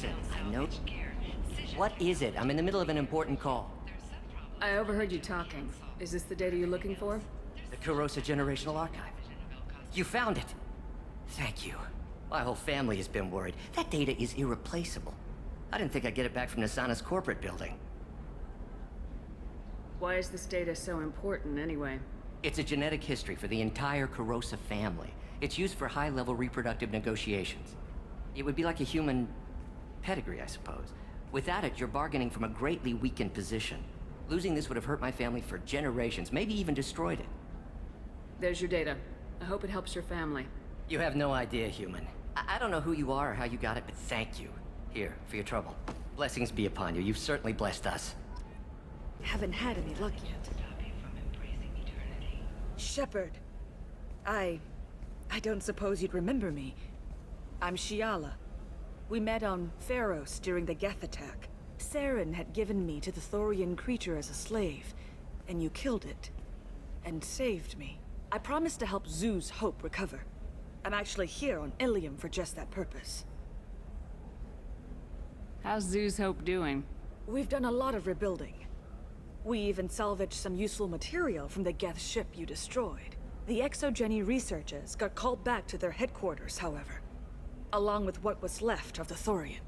Listen, I know... What is it? I'm in the middle of an important call. I overheard you talking. Is this the data you're looking for? The Kurosa Generational Archive. You found it! Thank you. My whole family has been worried. That data is irreplaceable. I didn't think I'd get it back from Nasana's corporate building. Why is this data so important, anyway? It's a genetic history for the entire Kurosa family. It's used for high-level reproductive negotiations. It would be like a human pedigree, I suppose. Without it, you're bargaining from a greatly weakened position. Losing this would have hurt my family for generations, maybe even destroyed it. There's your data. I hope it helps your family. You have no idea, human. I don't know who you are or how you got it, but thank you. Here, for your trouble. Blessings be upon you. You've certainly blessed us. Haven't had any luck yet. Shepard. I don't suppose you'd remember me. I'm Shiala. We met on Pharos during the Geth attack. Saren had given me to the Thorian creature as a slave, and you killed it. And saved me. I promised to help Zoo's Hope recover. I'm actually here on Ilium for just that purpose. How's Zoo's Hope doing? We've done a lot of rebuilding. We even salvaged some useful material from the Geth ship you destroyed. The Exogeny researchers got called back to their headquarters, however, along with what was left of the Thorian.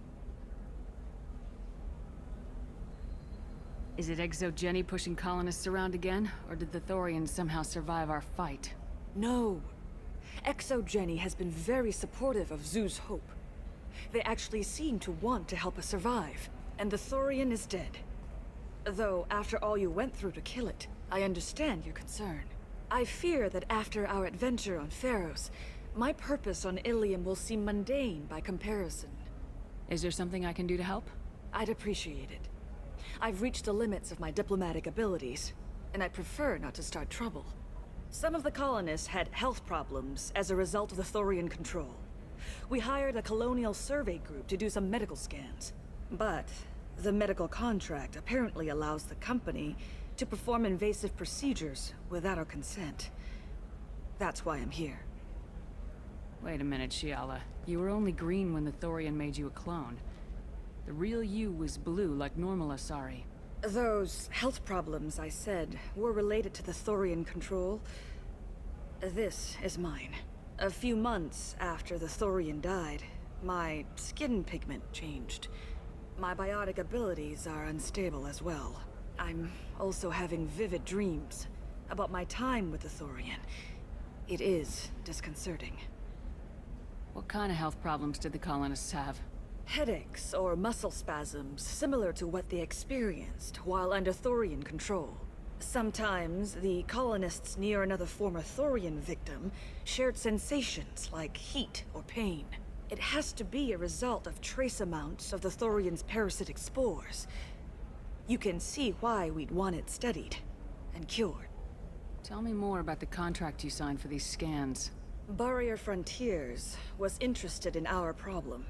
Is it Exogeny pushing colonists around again, or did the Thorians somehow survive our fight? No. Exogeny has been very supportive of Zoo's Hope. They actually seem to want to help us survive, and the Thorian is dead. Though, after all you went through to kill it, I understand your concern. I fear that after our adventure on Pharos, my purpose on Ilium will seem mundane by comparison. Is there something I can do to help? I'd appreciate it. I've reached the limits of my diplomatic abilities, and I'd prefer not to start trouble. Some of the colonists had health problems as a result of the Thorian control. We hired a colonial survey group to do some medical scans. But the medical contract apparently allows the company to perform invasive procedures without our consent. That's why I'm here. Wait a minute, Shiala. You were only green when the Thorian made you a clone. The real you was blue like normal Asari. Those health problems I said were related to the Thorian control. This is mine. A few months after the Thorian died, my skin pigment changed. My biotic abilities are unstable as well. I'm also having vivid dreams about my time with the Thorian. It is disconcerting. What kind of health problems did the colonists have? Headaches or muscle spasms similar to what they experienced while under Thorian control. Sometimes the colonists near another former Thorian victim shared sensations like heat or pain. It has to be a result of trace amounts of the Thorian's parasitic spores. You can see why we'd want it studied and cured. Tell me more about the contract you signed for these scans. Barrier Frontiers was interested in our problem.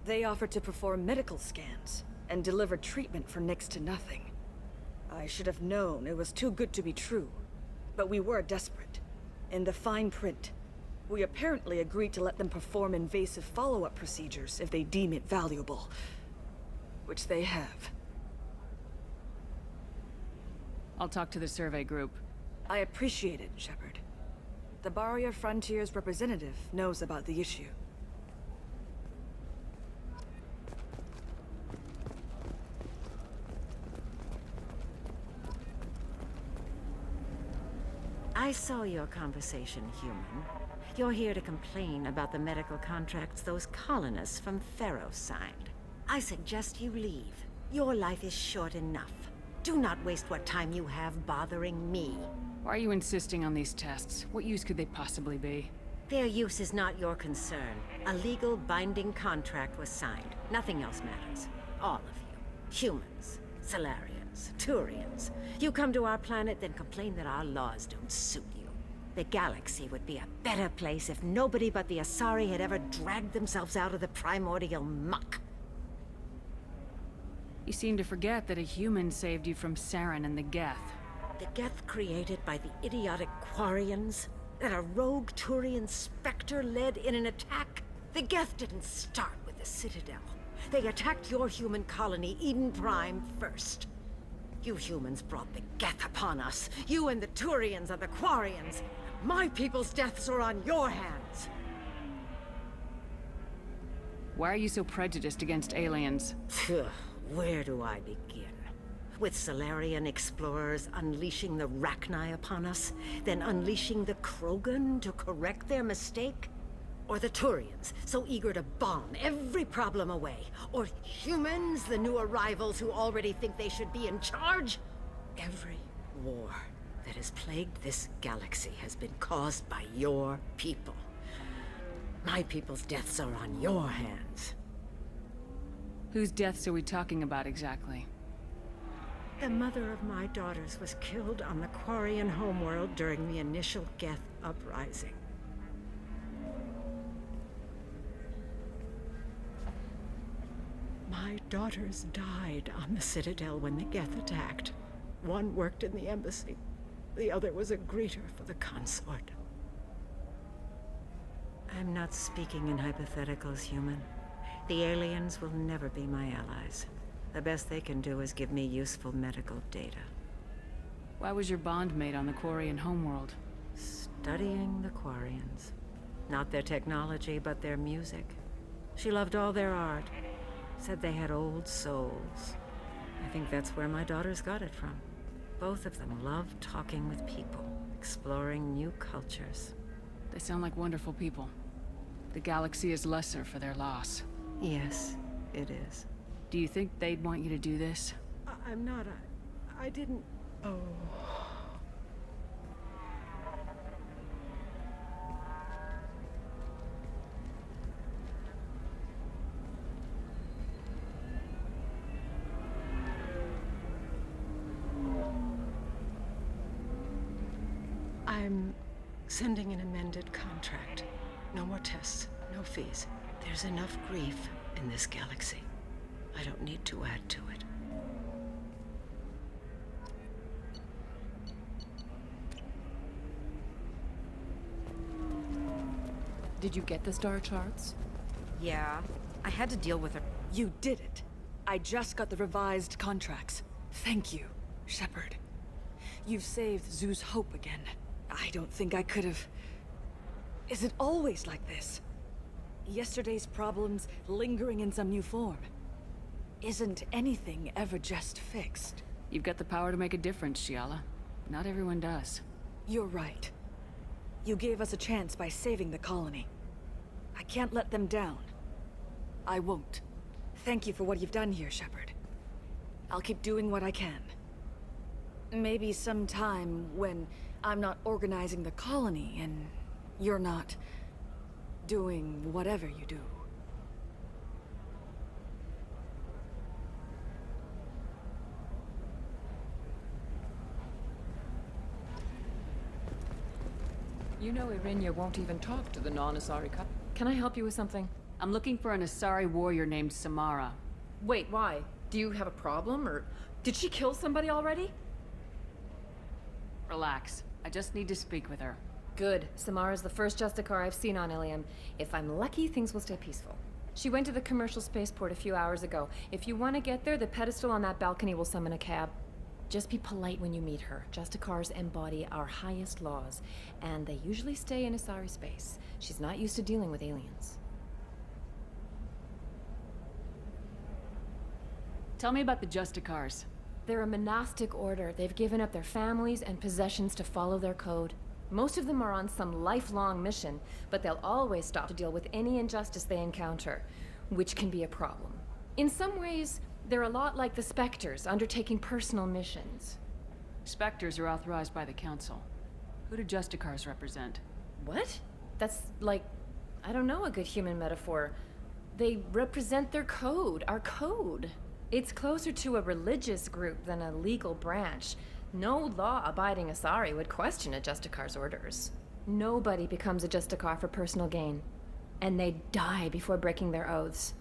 They offered to perform medical scans and deliver treatment for next to nothing. I should have known it was too good to be true, but we were desperate. In the fine print, we apparently agreed to let them perform invasive follow-up procedures if they deem it valuable. Which they have. I'll talk to the survey group. I appreciate it, Shepard. The Barrier Frontiers representative knows about the issue. I saw your conversation, human. You're here to complain about the medical contracts those colonists from Pharos signed. I suggest you leave. Your life is short enough. Do not waste what time you have bothering me. Why are you insisting on these tests? What use could they possibly be? Their use is not your concern. A legal binding contract was signed. Nothing else matters. All of you. Humans, Salarians, Turians. You come to our planet, then complain that our laws don't suit you. The galaxy would be a better place if nobody but the Asari had ever dragged themselves out of the primordial muck. You seem to forget that a human saved you from Saren and the Geth. The Geth created by the idiotic Quarians? That a rogue Turian Spectre led in an attack? The Geth didn't start with the Citadel. They attacked your human colony, Eden Prime, first. You humans brought the Geth upon us. You and the Turians and the Quarians. My people's deaths are on your hands. Why are you so prejudiced against aliens? Phew, where do I begin? With Salarian explorers unleashing the Rachni upon us, then unleashing the Krogan to correct their mistake? Or the Turians, so eager to bomb every problem away? Or humans, the new arrivals who already think they should be in charge? Every war that has plagued this galaxy has been caused by your people. My people's deaths are on your hands. Whose deaths are we talking about exactly? The mother of my daughters was killed on the Quarian homeworld during the initial Geth uprising. My daughters died on the Citadel when the Geth attacked. One worked in the embassy. The other was a greeter for the consort. I'm not speaking in hypotheticals, human. The aliens will never be my allies. The best they can do is give me useful medical data. Why was your bond made on the Quarian homeworld? Studying the Quarians. Not their technology, but their music. She loved all their art. Said they had old souls. I think that's where my daughters got it from. Both of them loved talking with people, exploring new cultures. They sound like wonderful people. The galaxy is lesser for their loss. Yes, it is. Do you think they'd want you to do this? I'm not. I didn't. Oh. I'm sending an amended contract. No more tests, no fees. There's enough grief in this galaxy. I don't need to add to it. Did you get the star charts? Yeah, I had to deal with her. You did it. I just got the revised contracts. Thank you, Shepard. You've saved Zoo's hope again. I don't think I could have... Is it always like this? Yesterday's problems lingering in some new form. Isn't anything ever just fixed? You've got the power to make a difference, Shiala. Not everyone does. You're right. You gave us a chance by saving the colony. I can't let them down. I won't. Thank you for what you've done here, Shepard. I'll keep doing what I can. Maybe sometime when I'm not organizing the colony and you're not doing whatever you do. You know Irinia won't even talk to the non-Asari couple. Can I help you with something? I'm looking for an Asari warrior named Samara. Wait, why? Do you have a problem, or did she kill somebody already? Relax. I just need to speak with her. Good. Samara's the first Justicar I've seen on Ilium. If I'm lucky, things will stay peaceful. She went to the commercial spaceport a few hours ago. If you want to get there, the pedestal on that balcony will summon a cab. Just be polite when you meet her. Justicars embody our highest laws, and they usually stay in Asari space. She's not used to dealing with aliens. Tell me about the Justicars. They're a monastic order. They've given up their families and possessions to follow their code. Most of them are on some lifelong mission, but they'll always stop to deal with any injustice they encounter, which can be a problem. In some ways, they're a lot like the Spectres, undertaking personal missions. Spectres are authorized by the Council. Who do Justicars represent? What? That's like, I don't know, a good human metaphor. They represent their code, our code. It's closer to a religious group than a legal branch. No law-abiding Asari would question a Justicar's orders. Nobody becomes a Justicar for personal gain. And they die before breaking their oaths.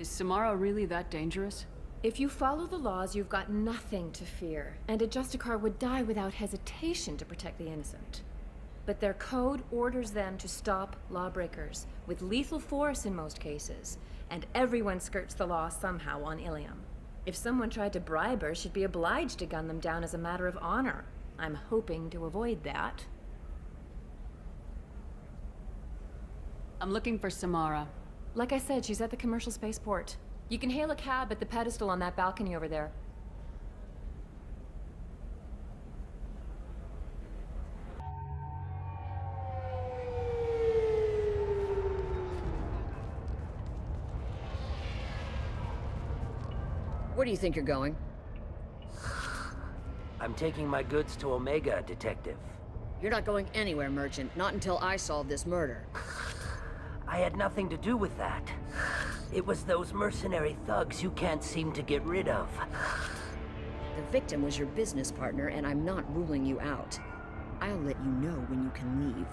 Is Samara really that dangerous? If you follow the laws, you've got nothing to fear. And a Justicar would die without hesitation to protect the innocent. but their code orders them to stop lawbreakers, with lethal force in most cases. And everyone skirts the law somehow on Ilium. If someone tried to bribe her, she'd be obliged to gun them down as a matter of honor. I'm hoping to avoid that. I'm looking for Samara. Like I said, she's at the commercial spaceport. You can hail a cab at the pedestal on that balcony over there. Where do you think you're going? I'm taking my goods to Omega, Detective. You're not going anywhere, Merchant. Not until I solve this murder. I had nothing to do with that. It was those mercenary thugs you can't seem to get rid of. The victim was your business partner, and I'm not ruling you out. I'll let you know when you can leave.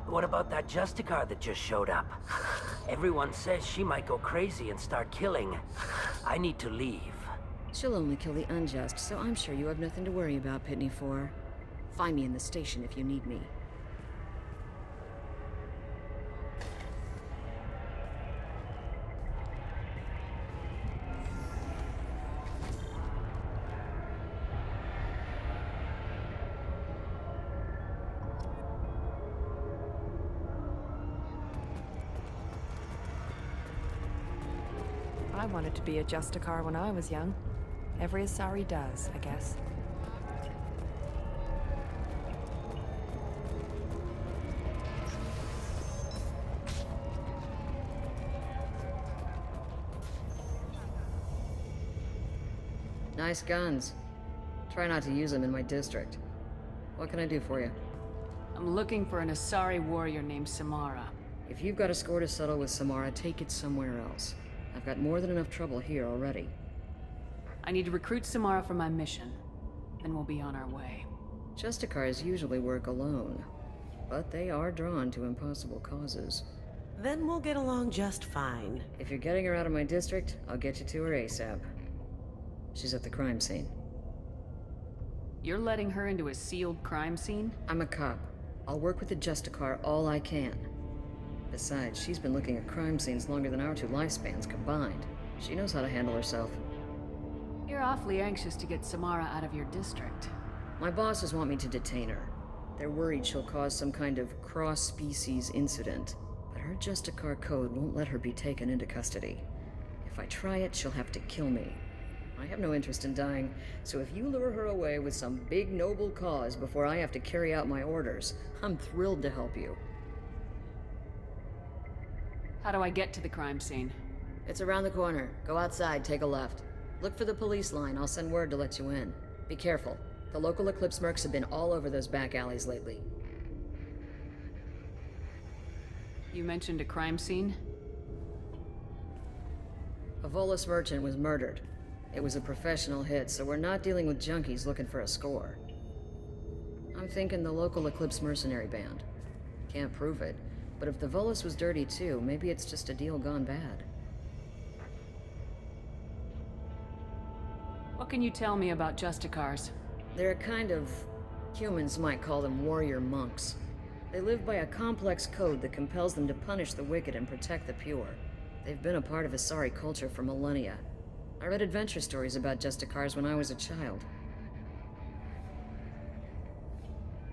What about that Justicar that just showed up? Everyone says she might go crazy and start killing. I need to leave. She'll only kill the unjust, so I'm sure you have nothing to worry about, Pitney 4. Find me in the station if you need me. I wanted to be a Justicar when I was young. Every Asari does, I guess. Nice guns. Try not to use them in my district. What can I do for you? I'm looking for an Asari warrior named Samara. If you've got a score to settle with Samara, take it somewhere else. I've got more than enough trouble here already. I need to recruit Samara for my mission. Then we'll be on our way. Justicars usually work alone, but they are drawn to impossible causes. Then we'll get along just fine. If you're getting her out of my district, I'll get you to her ASAP. She's at the crime scene. You're letting her into a sealed crime scene? I'm a cop. I'll work with the Justicar all I can. Besides, she's been looking at crime scenes longer than our two lifespans combined. She knows how to handle herself. You're awfully anxious to get Samara out of your district. My bosses want me to detain her. They're worried she'll cause some kind of cross-species incident. But her Justicar code won't let her be taken into custody. If I try it, she'll have to kill me. I have no interest in dying, so if you lure her away with some big noble cause before I have to carry out my orders, I'm thrilled to help you. How do I get to the crime scene? It's around the corner. Go outside, take a left. Look for the police line. I'll send word to let you in. Be careful. The local Eclipse mercs have been all over those back alleys lately. You mentioned a crime scene? A Volus merchant was murdered. It was a professional hit, so we're not dealing with junkies looking for a score. I'm thinking the local Eclipse mercenary band. Can't prove it, but if the Volus was dirty too, maybe it's just a deal gone bad. What can you tell me about Justicars? They're a kind of... humans might call them warrior monks. They live by a complex code that compels them to punish the wicked and protect the pure. They've been a part of Asari culture for millennia. I read adventure stories about Justicars when I was a child.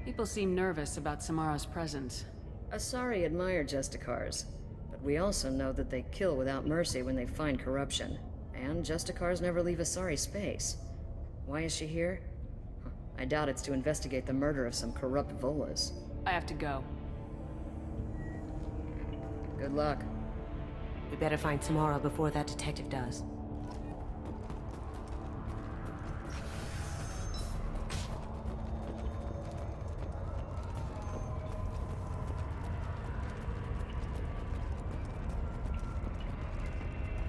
People seem nervous about Samara's presence. Asari admire Justicars, but we also know that they kill without mercy when they find corruption. And Justicars never leave Asari space. Why is she here? I doubt it's to investigate the murder of some corrupt Volus. I have to go. Good luck. We better find Samara before that detective does.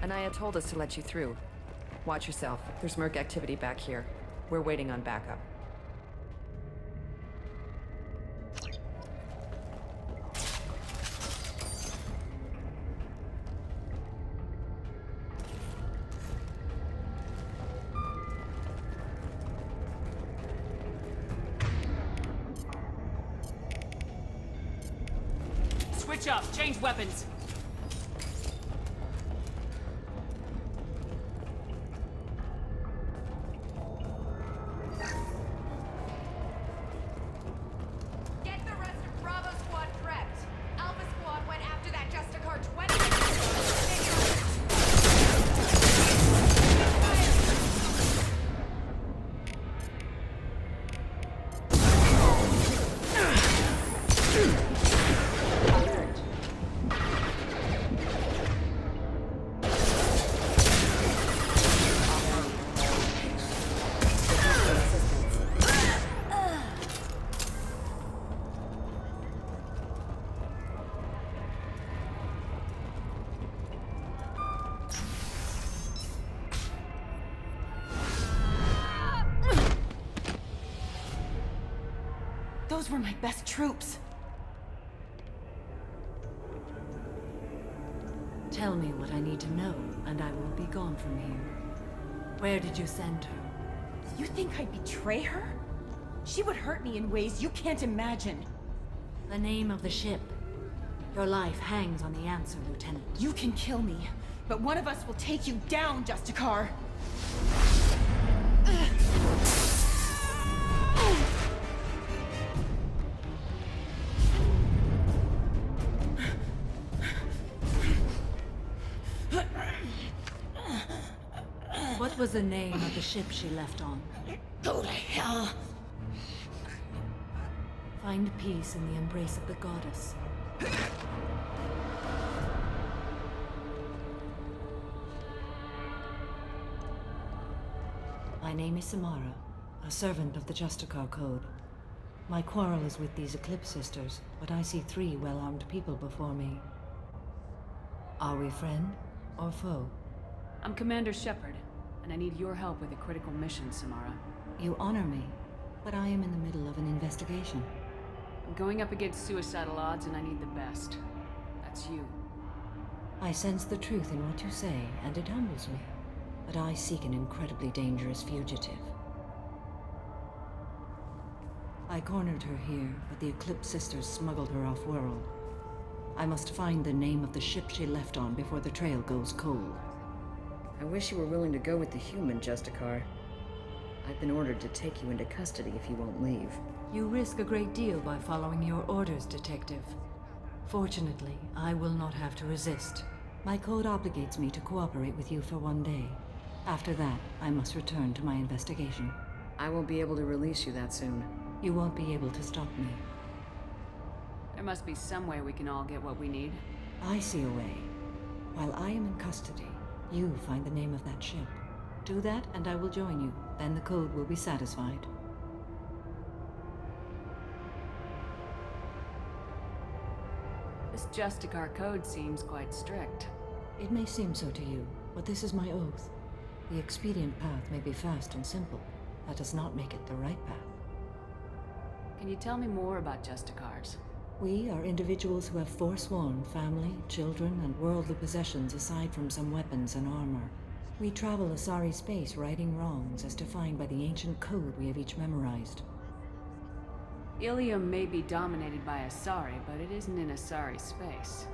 Anaya told us to let you through. Watch yourself. There's merc activity back here. We're waiting on backup. Switch up. Change weapons. Get the rest of Bravo Squad prepped. Alpha Squad went after that Justicar 20 minutes ago. Those were my best troops. Tell me what I need to know, and I will be gone from here. Where did you send her? You think I'd betray her? She would hurt me in ways you can't imagine. The name of the ship. Your life hangs on the answer, Lieutenant. You can kill me, but one of us will take you down, Justicar. What was the name of the ship she left on? Go to hell! Find peace in the embrace of the goddess. My name is Samara, a servant of the Justicar Code. My quarrel is with these Eclipse Sisters, but I see 3 well-armed people before me. Are we friend or foe? I'm Commander Shepard, and I need your help with a critical mission, Samara. You honor me, but I am in the middle of an investigation. I'm going up against suicidal odds, and I need the best. That's you. I sense the truth in what you say, and it humbles me. But I seek an incredibly dangerous fugitive. I cornered her here, but the Eclipse Sisters smuggled her off-world. I must find the name of the ship she left on before the trail goes cold. I wish you were willing to go with the human, Justicar. I've been ordered to take you into custody if you won't leave. You risk a great deal by following your orders, Detective. Fortunately, I will not have to resist. My code obligates me to cooperate with you for 1 day. After that, I must return to my investigation. I won't be able to release you that soon. You won't be able to stop me. There must be some way we can all get what we need. I see a way. While I am in custody, you find the name of that ship. Do that, and I will join you. Then the code will be satisfied. This Justicar code seems quite strict. It may seem so to you, but this is my oath. The expedient path may be fast and simple. That does not make it the right path. Can you tell me more about Justicars? We are individuals who have forsworn family, children, and worldly possessions aside from some weapons and armor. We travel Asari space righting wrongs as defined by the ancient code we have each memorized. Ilium may be dominated by Asari, but it isn't in Asari space.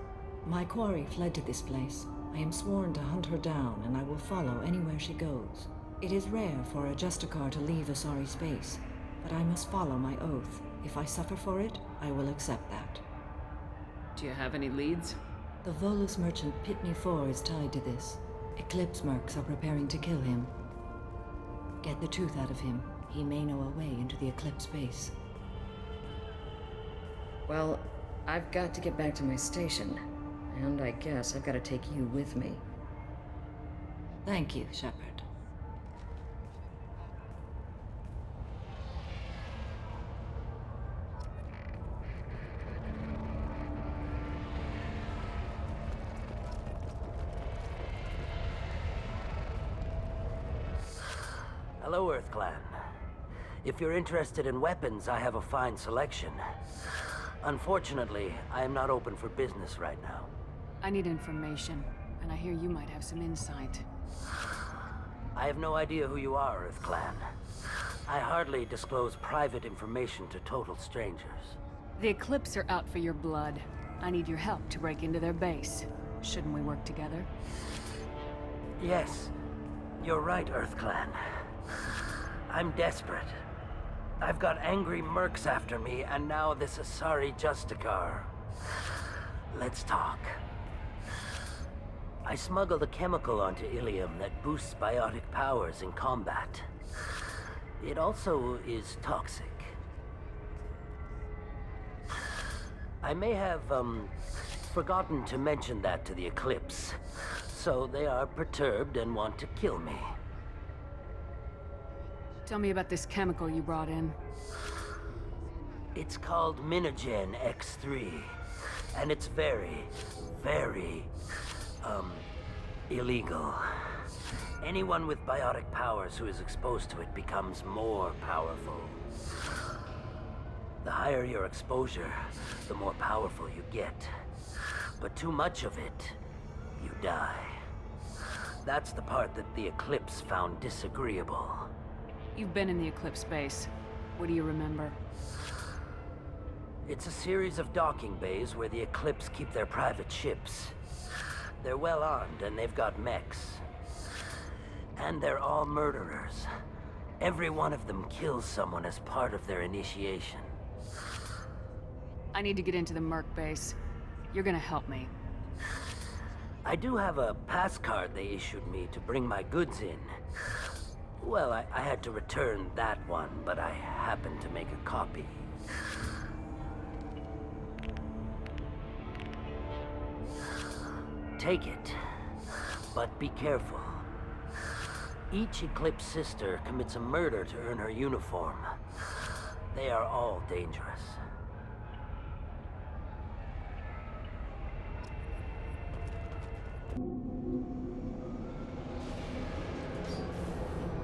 My quarry fled to this place. I am sworn to hunt her down, and I will follow anywhere she goes. It is rare for a Justicar to leave Asari space, but I must follow my oath. If I suffer for it, I will accept that. Do you have any leads? The Volus merchant Pitney 4 is tied to this. Eclipse mercs are preparing to kill him. Get the truth out of him. He may know a way into the Eclipse base. Well, I've got to get back to my station. And I guess I've got to take you with me. Thank you, Shepard. Hello, Earth Clan. If you're interested in weapons, I have a fine selection. Unfortunately, I am not open for business right now. I need information, and I hear you might have some insight. I have no idea who you are, Earth Clan. I hardly disclose private information to total strangers. The Eclipse are out for your blood. I need your help to break into their base. Shouldn't we work together? Yes, you're right, EarthClan. I'm desperate. I've got angry mercs after me, and now this Asari Justicar. Let's talk. I smuggled a chemical onto Ilium that boosts biotic powers in combat. It also is toxic. I may have, forgotten to mention that to the Eclipse, so they are perturbed and want to kill me. Tell me about this chemical you brought in. It's called Minogen X3, and it's very, very, illegal. Anyone with biotic powers who is exposed to it becomes more powerful. The higher your exposure, the more powerful you get. But too much of it, you die. That's the part that the Eclipse found disagreeable. You've been in the Eclipse base. What do you remember? It's a series of docking bays where the Eclipse keep their private ships. They're well armed and they've got mechs. And they're all murderers. Every one of them kills someone as part of their initiation. I need to get into the Merc base. You're gonna help me. I do have a pass card they issued me to bring my goods in. Well, I had to return that one, but I happened to make a copy. Take it, but be careful. Each Eclipse sister commits a murder to earn her uniform. They are all dangerous.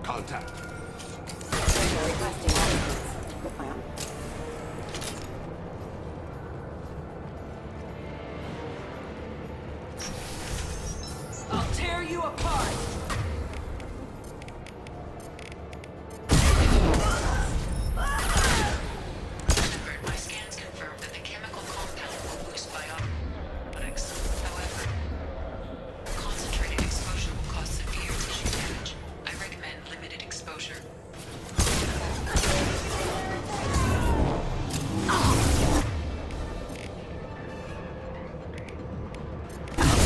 Contact. I'll tear you apart! My scans confirm that the chemical compound will boost biotics. However, concentrated exposure will cause severe tissue damage. I recommend limited exposure.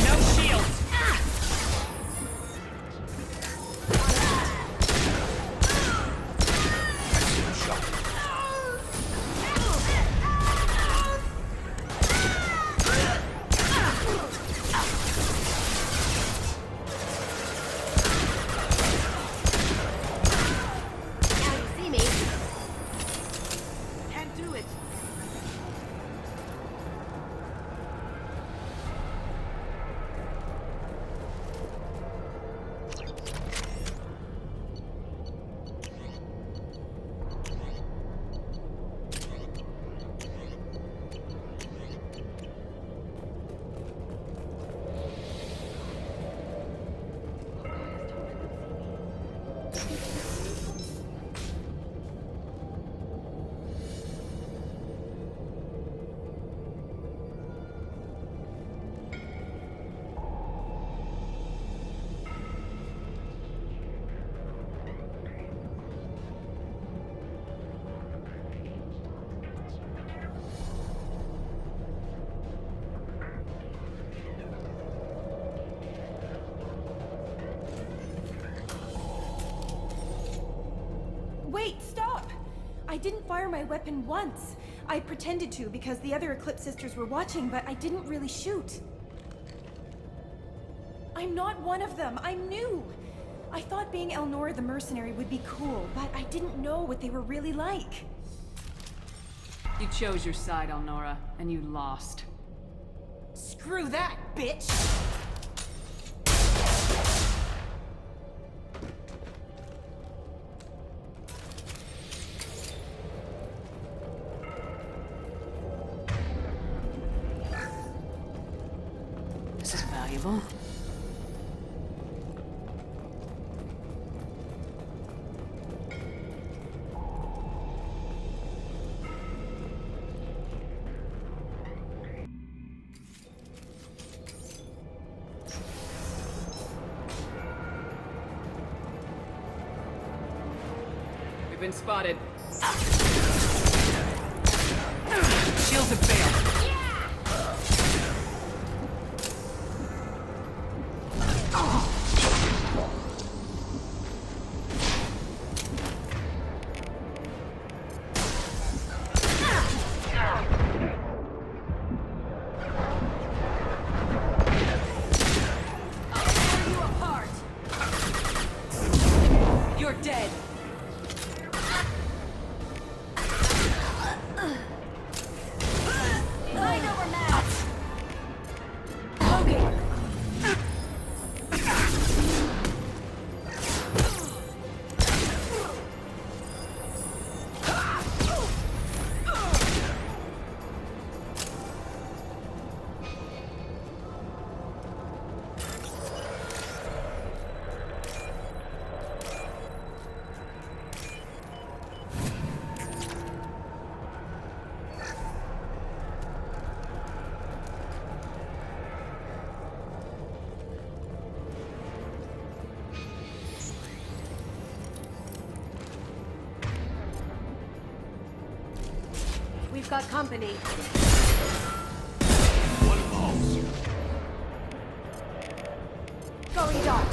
No shields! See me? Can't do it. Wait, stop! I didn't fire my weapon once. I pretended to because the other Eclipse sisters were watching, but I didn't really shoot. I'm not one of them. I'm new. I thought being Elnora the mercenary would be cool, but I didn't know what they were really like. You chose your side, Elnora, and you lost. Screw that, bitch! This is valuable. We've been spotted. Shields have failed. You're dead. I know we're mad. Logan. We've got company. One pulse. Going dark.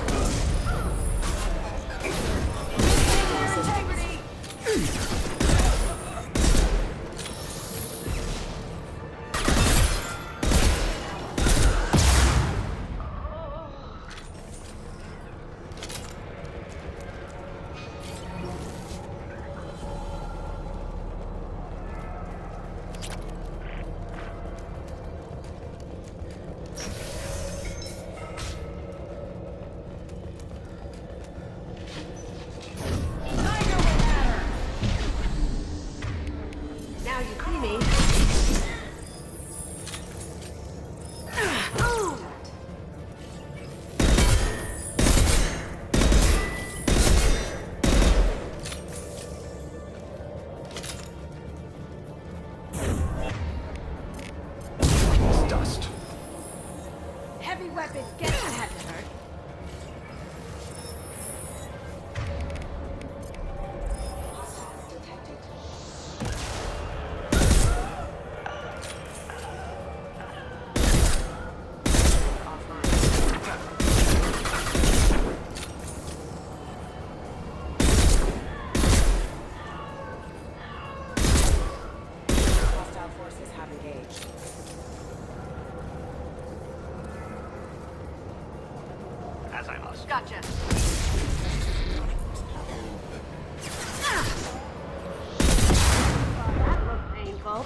Now you see me. Dust. Heavy weapon, get that had to hurt. Hostile forces have engaged. As I must. Gotcha. That looks painful.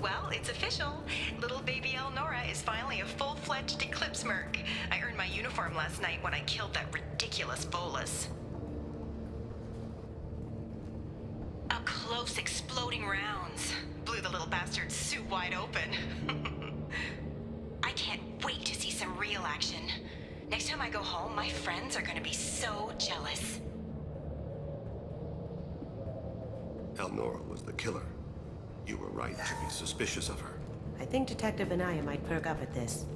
Well, it's official. Little baby Elnora is finally a full-fledged Eclipse Merc. I earned my uniform last night when I killed that ridiculous Volus. Up close, exploding rounds. Blew the little bastard's suit wide open. I can't wait to see some real action. Next time I go home, my friends are gonna be so jealous. Elnora was the killer. You were right to be suspicious of her. I think Detective Anaya might perk up at this.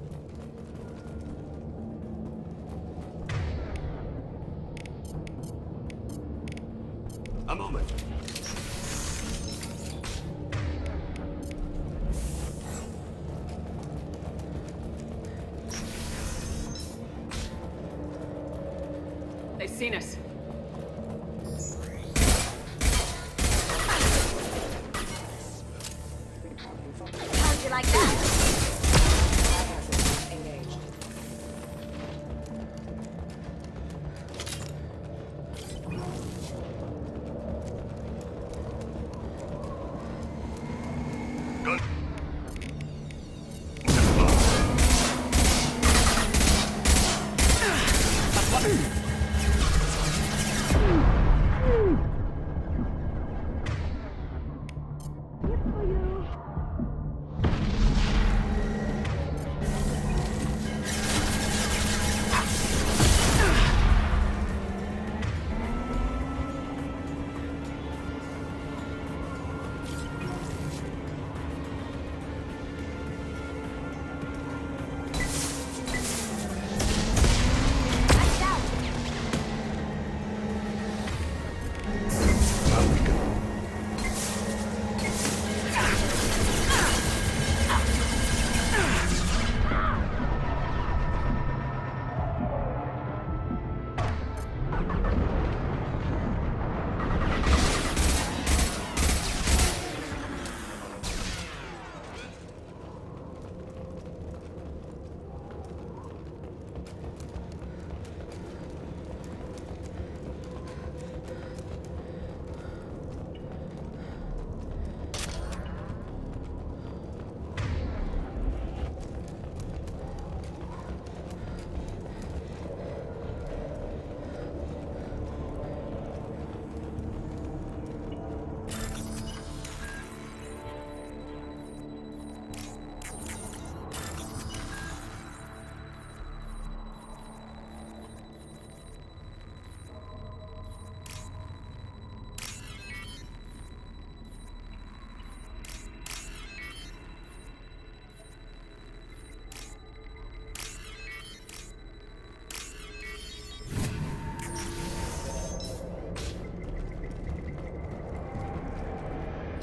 A moment. They've seen us. How'd you like that? Engaged. Gun.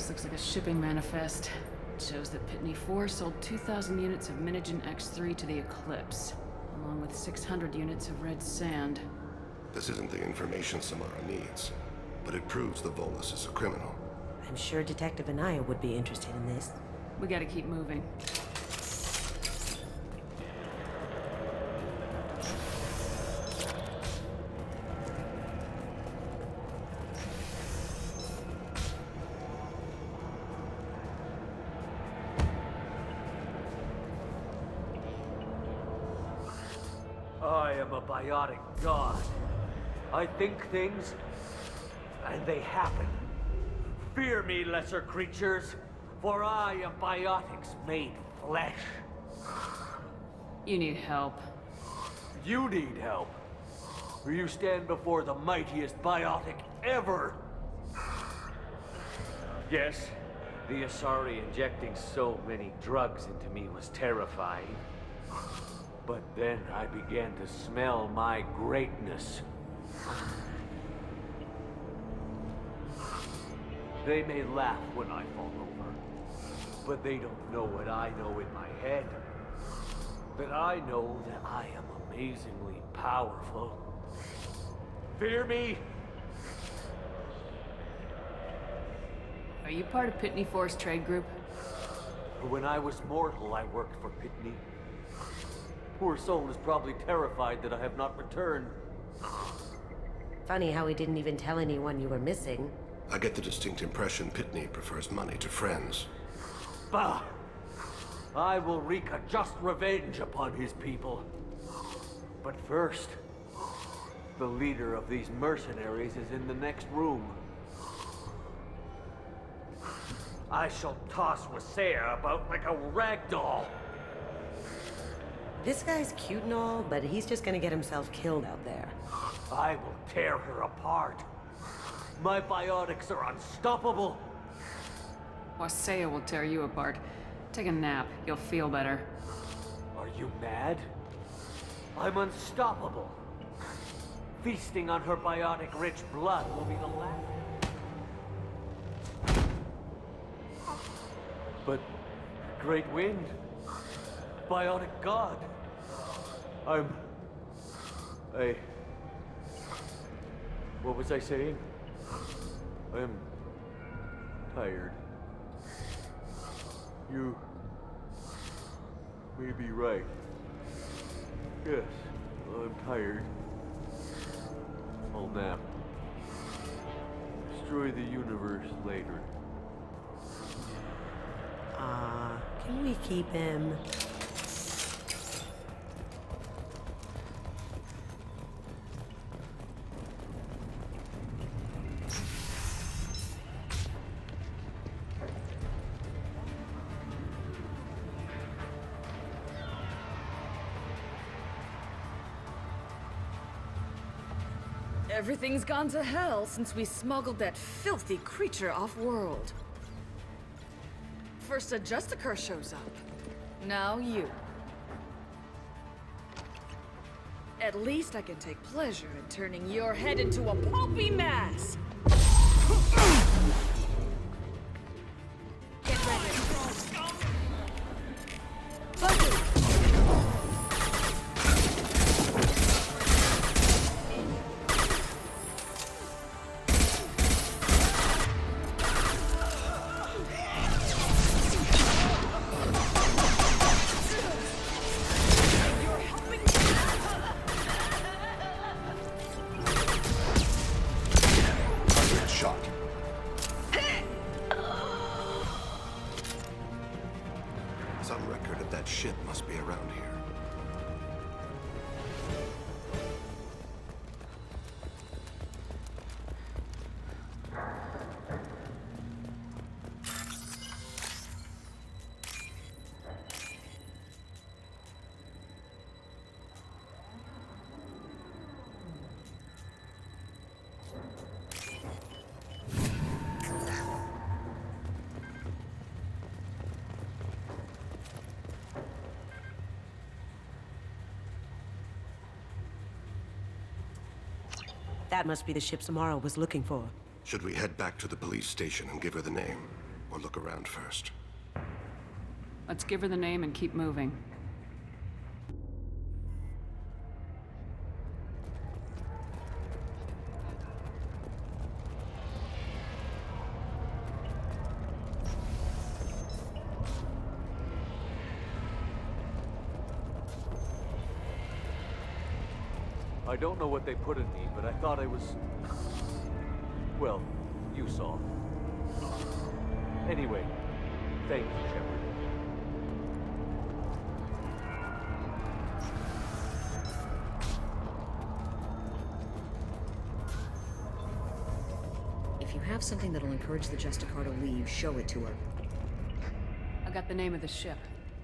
This looks like a shipping manifest. It shows that Pitney 4 sold 2,000 units of Minigen X3 to the Eclipse, along with 600 units of red sand. This isn't the information Samara needs, but it proves the Volus is a criminal. I'm sure Detective Anaya would be interested in this. We gotta keep moving. I am a biotic god. I think things, and they happen. Fear me, lesser creatures, for I am biotics made flesh. You need help. You need help. You stand before the mightiest biotic ever. Yes, the Asari injecting so many drugs into me was terrifying. But then I began to smell my greatness. They may laugh when I fall over, but they don't know what I know in my head. That I know that I am amazingly powerful. Fear me? Are you part of Pitney 4's trade group? When I was mortal, I worked for Pitney. Poor soul is probably terrified that I have not returned. Funny how he didn't even tell anyone you were missing. I get the distinct impression Pitney prefers money to friends. Bah! I will wreak a just revenge upon his people. But first, the leader of these mercenaries is in the next room. I shall toss Wasea about like a rag doll. This guy's cute and all, but he's just gonna get himself killed out there. I will tear her apart. My biotics are unstoppable. Wasea will tear you apart. Take a nap. You'll feel better. Are you mad? I'm unstoppable. Feasting on her biotic-rich blood will be the last. But Great Wind, biotic god. What was I saying? I am tired. You may be right. Yes, I'm tired. I'll nap. Destroy the universe later. Can we keep him? Everything's gone to hell since we smuggled that filthy creature off-world. First a Justicar shows up. Now you. At least I can take pleasure in turning your head into a pulpy mass! Get ready. Some record of that ship must be around here. That must be the ship Samara was looking for. Should we head back to the police station and give her the name? or look around first? Let's give her the name and keep moving. I don't know what they put in me, but I thought I was... Well, you saw. Anyway, thank you, Shepard. If you have something that'll encourage the Justicar to leave, show it to her. I got the name of the ship.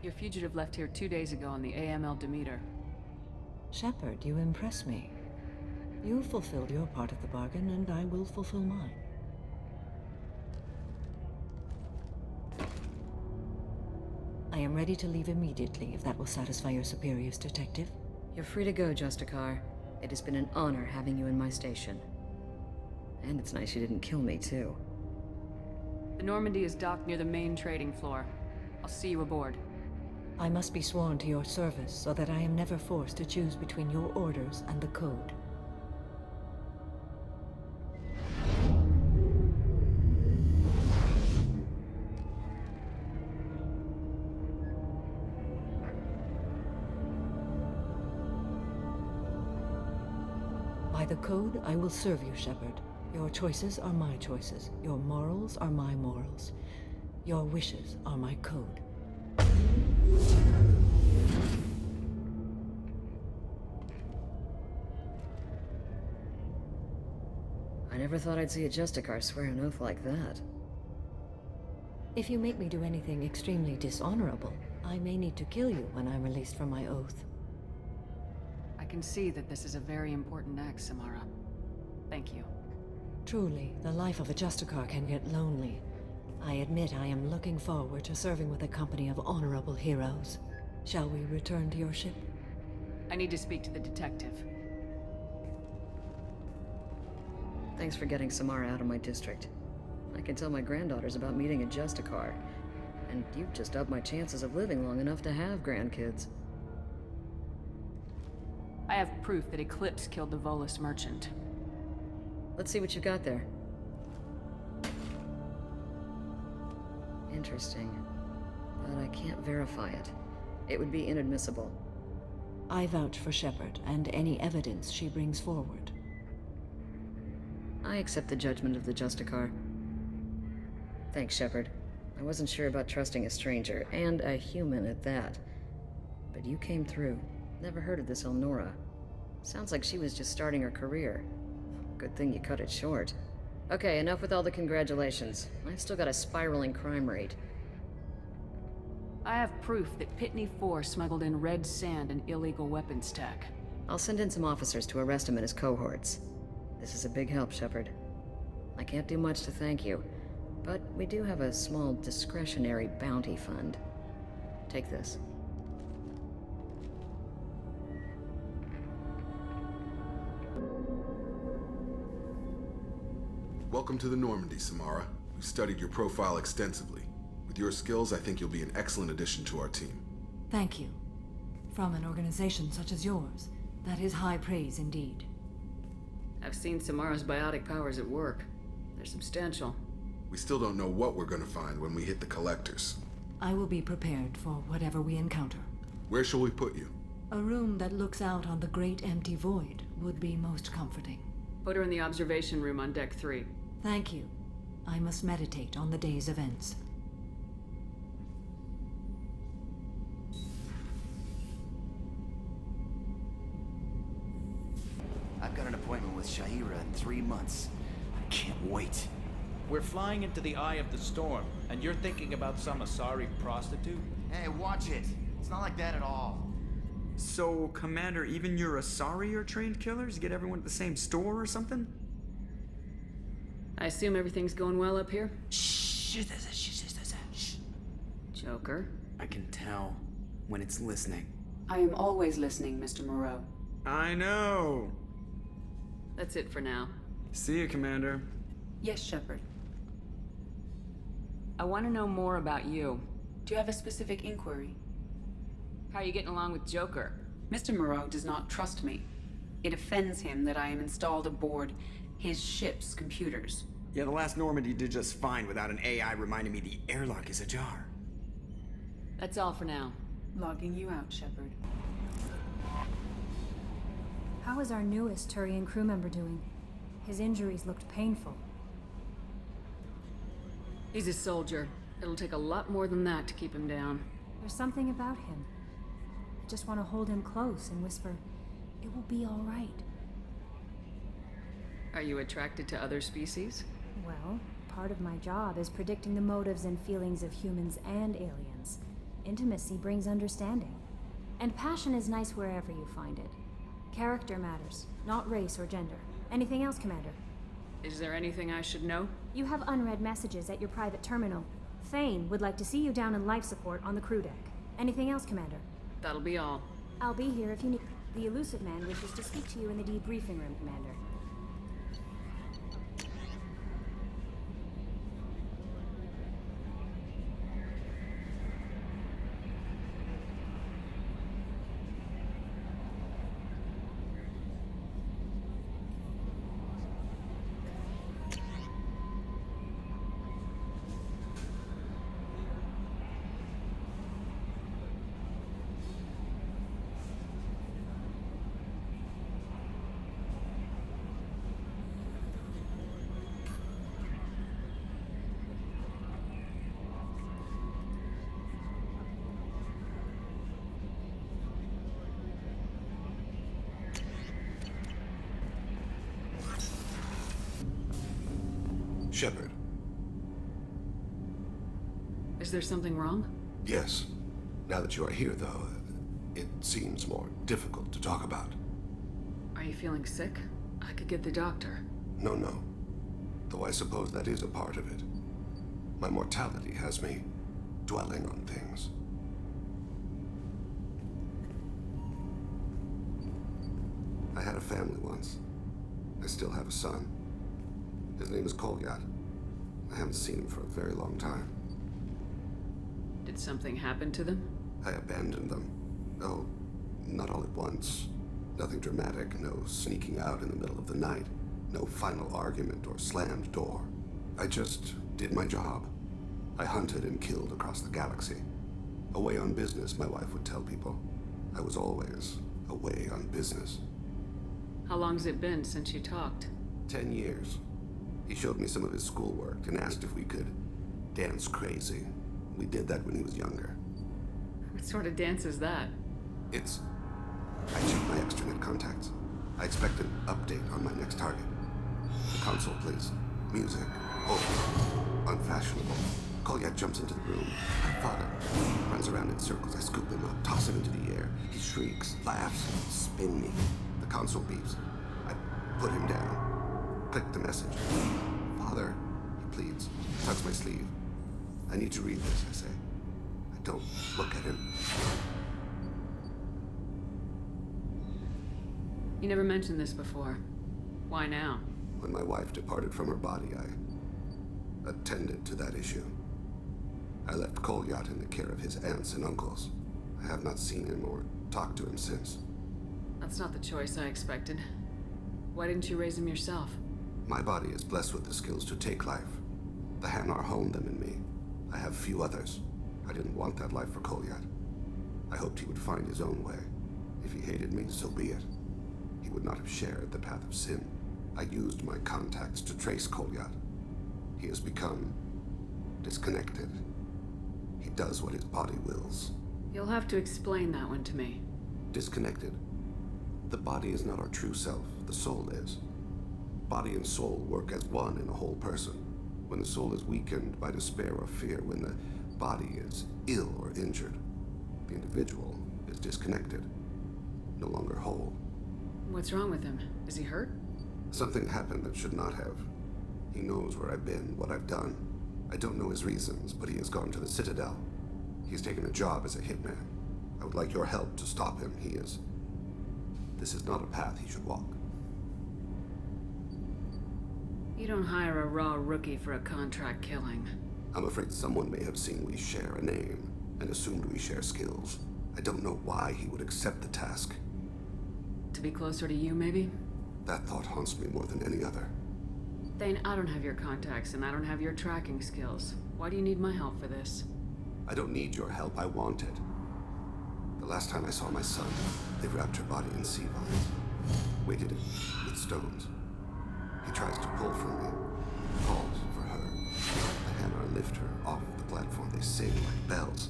Your fugitive left here 2 days ago on the AML Demeter. Shepard, you impress me. You fulfilled your part of the bargain, and I will fulfill mine. I am ready to leave immediately, if that will satisfy your superiors, Detective. You're free to go, Justicar. It has been an honor having you in my station. And it's nice you didn't kill me, too. The Normandy is docked near the main trading floor. I'll see you aboard. I must be sworn to your service so that I am never forced to choose between your orders and the Code. By the Code, I will serve you, Shepard. Your choices are my choices. Your morals are my morals. Your wishes are my code. I never thought I'd see a Justicar swear an oath like that. If you make me do anything extremely dishonorable, I may need to kill you when I'm released from my oath. I can see that this is a very important act, Samara. Thank you. Truly, the life of a Justicar can get lonely. I admit I am looking forward to serving with a company of honorable heroes. Shall we return to your ship? I need to speak to the detective. Thanks for getting Samara out of my district. I can tell my granddaughters about meeting a Justicar. And you've just upped my chances of living long enough to have grandkids. I have proof that Eclipse killed the Volus merchant. Let's see what you got there. Interesting. But I can't verify it. It would be inadmissible. I vouch for Shepard and any evidence she brings forward. I accept the judgment of the Justicar. Thanks, Shepard. I wasn't sure about trusting a stranger, and a human at that. But you came through. Never heard of this Elnora. Sounds like she was just starting her career. Good thing you cut it short. Okay, enough with all the congratulations. I've still got a spiraling crime rate. I have proof that Pitney 4 smuggled in red sand and illegal weapons tech. I'll send in some officers to arrest him and his cohorts. This is a big help, Shepard. I can't do much to thank you, but we do have a small discretionary bounty fund. Take this. Welcome to the Normandy, Samara. We've studied your profile extensively. With your skills, I think you'll be an excellent addition to our team. Thank you. From an organization such as yours, that is high praise indeed. I've seen Samara's biotic powers at work. They're substantial. We still don't know what we're gonna find when we hit the collectors. I will be prepared for whatever we encounter. Where shall we put you? A room that looks out on the great empty void would be most comforting. Put her in the observation room on Deck 3. Thank you. I must meditate on the day's events. I've got an appointment with Sha'ira in 3 months. I can't wait. We're flying into the eye of the storm, and you're thinking about some Asari prostitute? Hey, watch it. It's not like that at all. So, Commander, even your Asari are trained killers? You get everyone at the same store or something? I assume everything's going well up here? Shh. Joker. I can tell when it's listening. I am always listening, Mr. Moreau. I know. That's it for now. See you, Commander. Yes, Shepard. I want to know more about you. Do you have a specific inquiry? How are you getting along with Joker? Mr. Moreau does not trust me. It offends him that I am installed aboard his ship's computers. Yeah, the last Normandy did just fine without an AI reminding me the airlock is ajar. That's all for now. Logging you out, Shepard. How is our newest Turian crew member doing? His injuries looked painful. He's a soldier. It'll take a lot more than that to keep him down. There's something about him. I just want to hold him close and whisper, "It will be all right." Are you attracted to other species? Well, part of my job is predicting the motives and feelings of humans and aliens. Intimacy brings understanding. And passion is nice wherever you find it. Character matters, not race or gender. Anything else, Commander? Is there anything I should know? You have unread messages at your private terminal. Thane would like to see you down in life support on the crew deck. Anything else, Commander? That'll be all. I'll be here if you need. The Elusive Man wishes to speak to you in the debriefing room, Commander. Shepard. Is there something wrong? Yes. Now that you are here, though, it seems more difficult to talk about. Are you feeling sick? I could get the doctor. No. Though I suppose that is a part of it. My mortality has me dwelling on things. I had a family once. I still have a son. His name is Kolyat. I haven't seen him for a very long time. Did something happen to them? I abandoned them. Oh, not all at once. Nothing dramatic, no sneaking out in the middle of the night, no final argument or slammed door. I just did my job. I hunted and killed across the galaxy. Away on business, my wife would tell people. I was always away on business. How long's it been since you talked? 10 years. He showed me some of his schoolwork and asked if we could dance crazy. We did that when he was younger. What sort of dance is that? I checked my extranet contacts. I expect an update on my next target. The console, please. Music. Oh, unfashionable. Kolyat jumps into the room. I fought him. Runs around in circles. I scoop him up, toss him into the air. He shrieks, laughs, spin me. The console beeps. I put him down. Click the message. Father, he pleads. Tugs my sleeve. I need to read this, I say. I don't look at him. You never mentioned this before. Why now? When my wife departed from her body, I attended to that issue. I left Kolyat in the care of his aunts and uncles. I have not seen him or talked to him since. That's not the choice I expected. Why didn't you raise him yourself? My body is blessed with the skills to take life. The Hanar honed them in me. I have few others. I didn't want that life for Kolyat. I hoped he would find his own way. If he hated me, so be it. He would not have shared the path of sin. I used my contacts to trace Kolyat. He has become disconnected. He does what his body wills. You'll have to explain that one to me. Disconnected. The body is not our true self. The soul is. Body and soul work as one in a whole person. When the soul is weakened by despair or fear, when the body is ill or injured, the individual is disconnected, no longer whole. What's wrong with him? Is he hurt? Something happened that should not have. He knows where I've been, what I've done. I don't know his reasons, but he has gone to the Citadel. He's taken a job as a hitman. I would like your help to stop him. This is not a path he should walk. You don't hire a raw rookie for a contract killing. I'm afraid someone may have seen we share a name and assumed we share skills. I don't know why he would accept the task. To be closer to you, maybe? That thought haunts me more than any other. Thane, I don't have your contacts, and I don't have your tracking skills. Why do you need my help for this? I don't need your help, I want it. The last time I saw my son, they wrapped her body in sea vines, weighted it with stones. He tries to pull from me, calls for her. The hammer lift her off the platform, they sing like bells.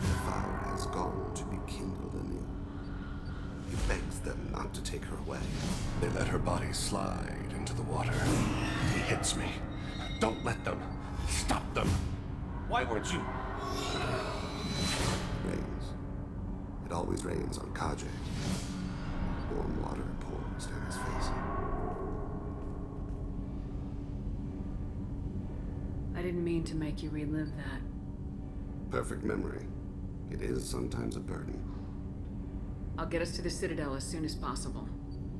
The fire has gone to be kindled anew. He begs them not to take her away. They let her body slide into the water. He hits me. Don't let them. Stop them. Why weren't you? Rains. It always rains on Kaje. Warm water pours down his face. I didn't mean to make you relive that. Perfect memory. It is sometimes a burden. I'll get us to the Citadel as soon as possible.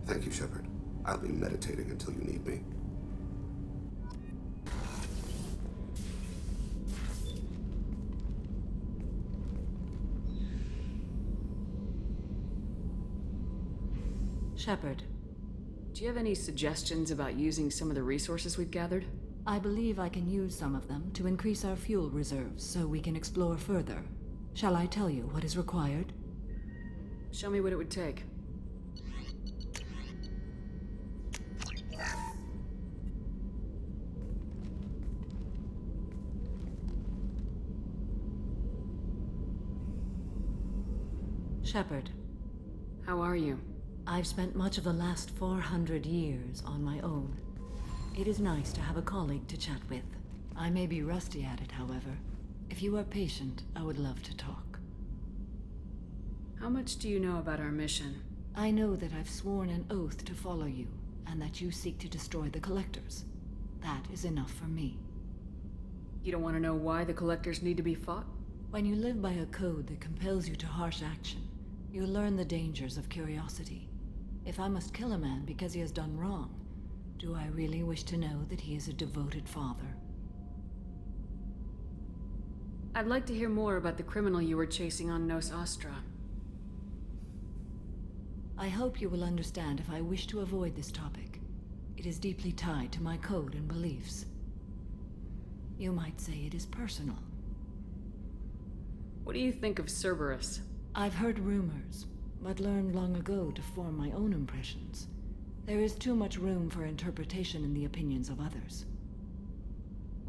Thank you, Shepard. I'll be meditating until you need me. Shepard, do you have any suggestions about using some of the resources we've gathered? I believe I can use some of them to increase our fuel reserves so we can explore further. Shall I tell you what is required? Show me what it would take. Shepard. How are you? I've spent much of the last 400 years on my own. It is nice to have a colleague to chat with. I may be rusty at it, however. If you are patient, I would love to talk. How much do you know about our mission? I know that I've sworn an oath to follow you, and that you seek to destroy the Collectors. That is enough for me. You don't want to know why the Collectors need to be fought? When you live by a code that compels you to harsh action, you learn the dangers of curiosity. If I must kill a man because he has done wrong, do I really wish to know that he is a devoted father? I'd like to hear more about the criminal you were chasing on Nos Astra. I hope you will understand if I wish to avoid this topic. It is deeply tied to my code and beliefs. You might say it is personal. What do you think of Cerberus? I've heard rumors, but learned long ago to form my own impressions. There is too much room for interpretation in the opinions of others.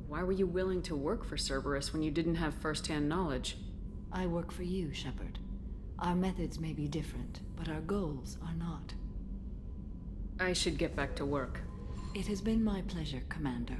Why were you willing to work for Cerberus when you didn't have first-hand knowledge? I work for you, Shepard. Our methods may be different, but our goals are not. I should get back to work. It has been my pleasure, Commander.